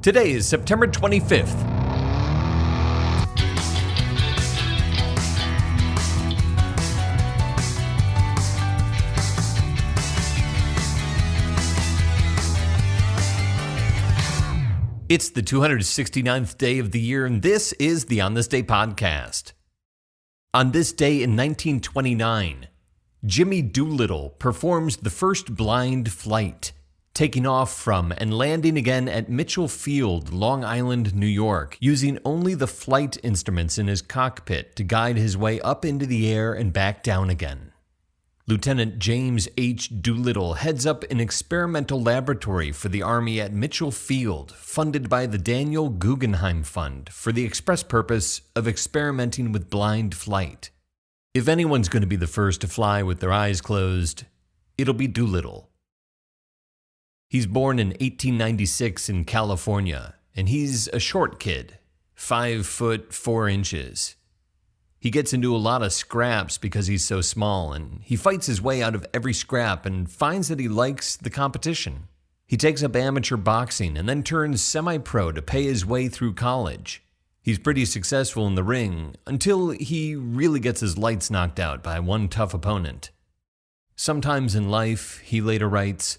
Today is September 25th. It's the 269th day of the year, and this is the On This Day podcast. On this day in 1929, Jimmy Doolittle performs the first blind flight, taking off from and landing again at Mitchell Field, Long Island, New York, using only the flight instruments in his cockpit to guide his way up into the air and back down again. Lieutenant James H. Doolittle heads up an experimental laboratory for the Army at Mitchell Field, funded by the Daniel Guggenheim Fund for the express purpose of experimenting with blind flight. If anyone's going to be the first to fly with their eyes closed, it'll be Doolittle. He's born in 1896 in California, and he's a short kid, 5 foot 4 inches. He gets into a lot of scraps because he's so small, and he fights his way out of every scrap and finds that he likes the competition. He takes up amateur boxing and then turns semi-pro to pay his way through college. He's pretty successful in the ring until he really gets his lights knocked out by one tough opponent. Sometimes in life, he later writes,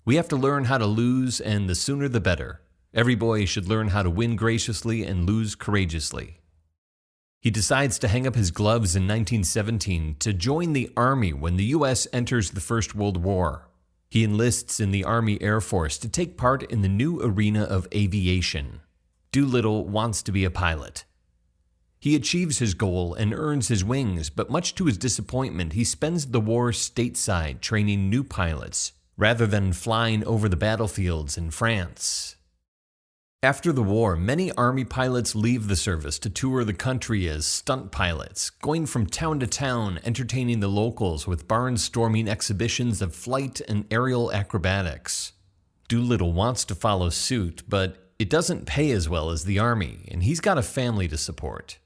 "We have to learn how to lose, and the sooner the better. Every boy should learn how to win graciously and lose courageously." He decides to hang up his gloves in 1917 to join the Army when the U.S. enters the First World War. He enlists in the Army Air Force to take part in the new arena of aviation. Doolittle wants to be a pilot. He achieves his goal and earns his wings, but much to his disappointment, he spends the war stateside training new pilots, rather than flying over the battlefields in France. After the war, many Army pilots leave the service to tour the country as stunt pilots, going from town to town, entertaining the locals with barnstorming exhibitions of flight and aerial acrobatics. Doolittle wants to follow suit, but it doesn't pay as well as the Army, and he's got a family to support.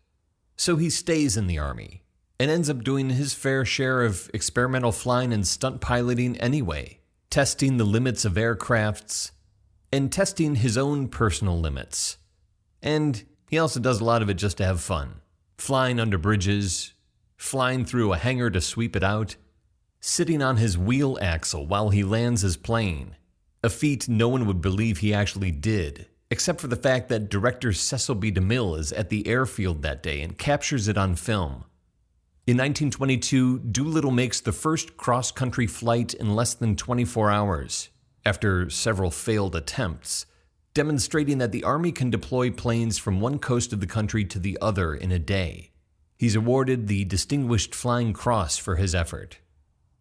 So he stays in the Army, and ends up doing his fair share of experimental flying and stunt piloting anyway, testing the limits of aircrafts, and testing his own personal limits. And he also does a lot of it just to have fun. Flying under bridges, flying through a hangar to sweep it out, sitting on his wheel axle while he lands his plane, a feat no one would believe he actually did, except for the fact that director Cecil B. DeMille is at the airfield that day and captures it on film. In 1922, Doolittle makes the first cross-country flight in less than 24 hours, after several failed attempts, demonstrating that the Army can deploy planes from one coast of the country to the other in a day. He's awarded the Distinguished Flying Cross for his effort.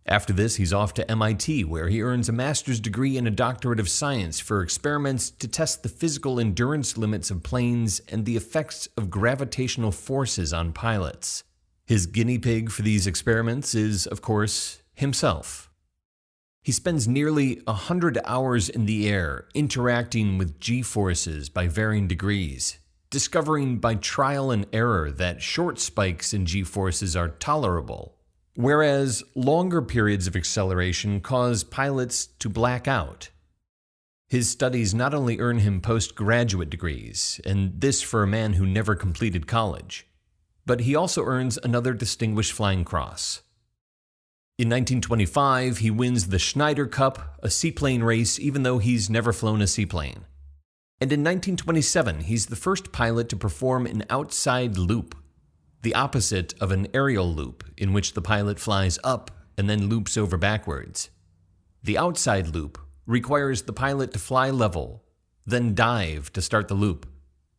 After this, he's off to MIT, where he earns a master's degree and a doctorate of science for experiments to test the physical endurance limits of planes and the effects of gravitational forces on pilots. His guinea pig for these experiments is, of course, himself. He spends nearly 100 hours in the air interacting with G-forces by varying degrees, discovering by trial and error that short spikes in G-forces are tolerable, whereas longer periods of acceleration cause pilots to black out. His studies not only earn him postgraduate degrees, and this for a man who never completed college, but he also earns another Distinguished Flying Cross. In 1925, he wins the Schneider Cup, a seaplane race, even though he's never flown a seaplane. And in 1927, he's the first pilot to perform an outside loop, the opposite of an aerial loop, in which the pilot flies up and then loops over backwards. The outside loop requires the pilot to fly level, then dive to start the loop,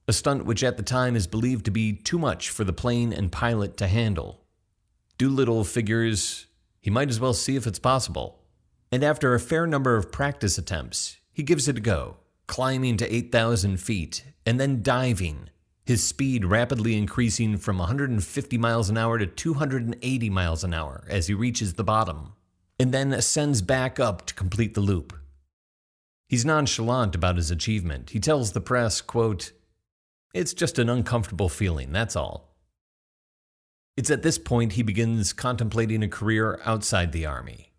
a stunt which at the time is believed to be too much for the plane and pilot to handle. Doolittle figures he might as well see if it's possible. And after a fair number of practice attempts, he gives it a go, climbing to 8,000 feet and then diving, his speed rapidly increasing from 150 miles an hour to 280 miles an hour as he reaches the bottom, and then ascends back up to complete the loop. He's nonchalant about his achievement. He tells the press, quote, "It's just an uncomfortable feeling, that's all." It's at this point he begins contemplating a career outside the Army.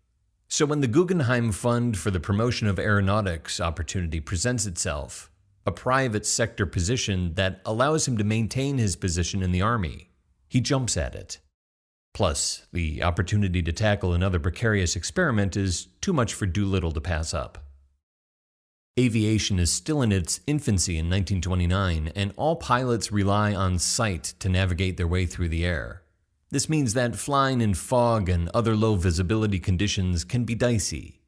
So when the Guggenheim Fund for the Promotion of Aeronautics opportunity presents itself, a private sector position that allows him to maintain his position in the Army. He jumps at it. Plus, the opportunity to tackle another precarious experiment is too much for Doolittle to pass up. Aviation is still in its infancy in 1929, and all pilots rely on sight to navigate their way through the air. This means that flying in fog and other low visibility conditions can be dicey.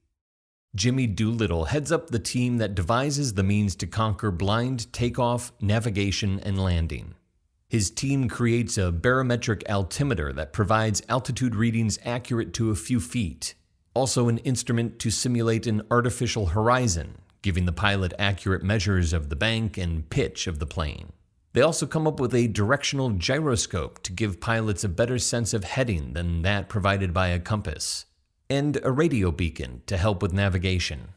Jimmy Doolittle heads up the team that devises the means to conquer blind takeoff, navigation, and landing. His team creates a barometric altimeter that provides altitude readings accurate to a few feet, also an instrument to simulate an artificial horizon, giving the pilot accurate measures of the bank and pitch of the plane. They also come up with a directional gyroscope to give pilots a better sense of heading than that provided by a compass, and a radio beacon to help with navigation.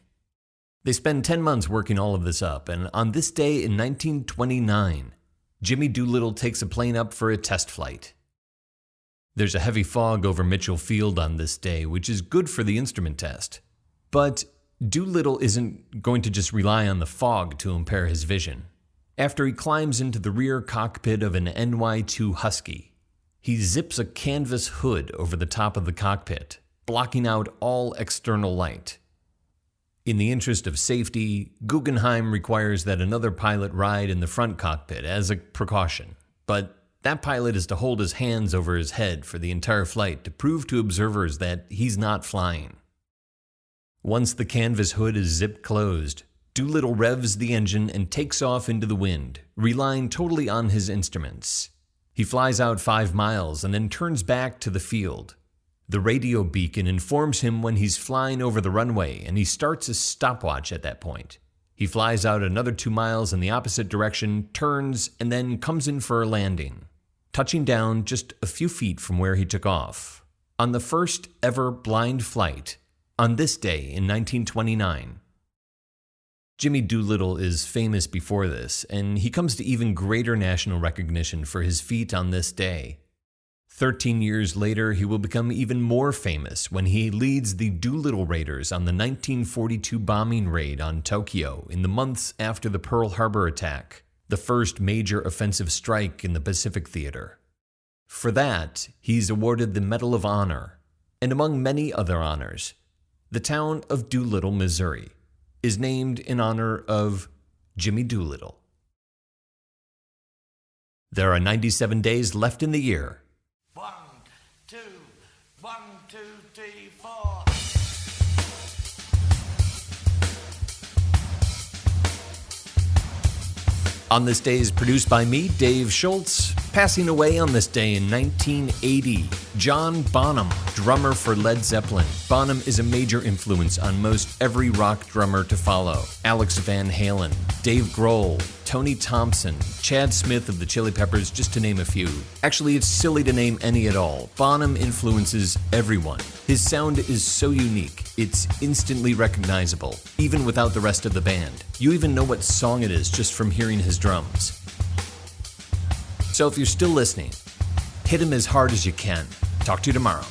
They spend 10 months working all of this up, and on this day in 1929, Jimmy Doolittle takes a plane up for a test flight. There's a heavy fog over Mitchell Field on this day, which is good for the instrument test. But Doolittle isn't going to just rely on the fog to impair his vision. After he climbs into the rear cockpit of an NY-2 Husky, he zips a canvas hood over the top of the cockpit, blocking out all external light. In the interest of safety, Guggenheim requires that another pilot ride in the front cockpit as a precaution, but that pilot is to hold his hands over his head for the entire flight to prove to observers that he's not flying. Once the canvas hood is zipped closed, Doolittle revs the engine and takes off into the wind, relying totally on his instruments. He flies out 5 miles and then turns back to the field. The radio beacon informs him when he's flying over the runway, and he starts a stopwatch at that point. He flies out another 2 miles in the opposite direction, turns, and then comes in for a landing, touching down just a few feet from where he took off, on the first ever blind flight, on this day in 1929. Jimmy Doolittle is famous before this, and he comes to even greater national recognition for his feat on this day. 13 years later, he will become even more famous when he leads the Doolittle Raiders on the 1942 bombing raid on Tokyo in the months after the Pearl Harbor attack, the first major offensive strike in the Pacific Theater. For that, he's awarded the Medal of Honor, and among many other honors, the town of Doolittle, Missouri, is named in honor of Jimmy Doolittle. There are 97 days left in the year. 1, 2, 1, 2, 3, 4. On This Day is produced by me, Dave Schultz. Passing away on this day in 1980, John Bonham, drummer for Led Zeppelin. Bonham is a major influence on most every rock drummer to follow. Alex Van Halen, Dave Grohl, Tony Thompson, Chad Smith of the Chili Peppers, just to name a few. Actually, it's silly to name any at all. Bonham influences everyone. His sound is so unique, it's instantly recognizable, even without the rest of the band. You even know what song it is just from hearing his drums. So if you're still listening, hit him as hard as you can. Talk to you tomorrow.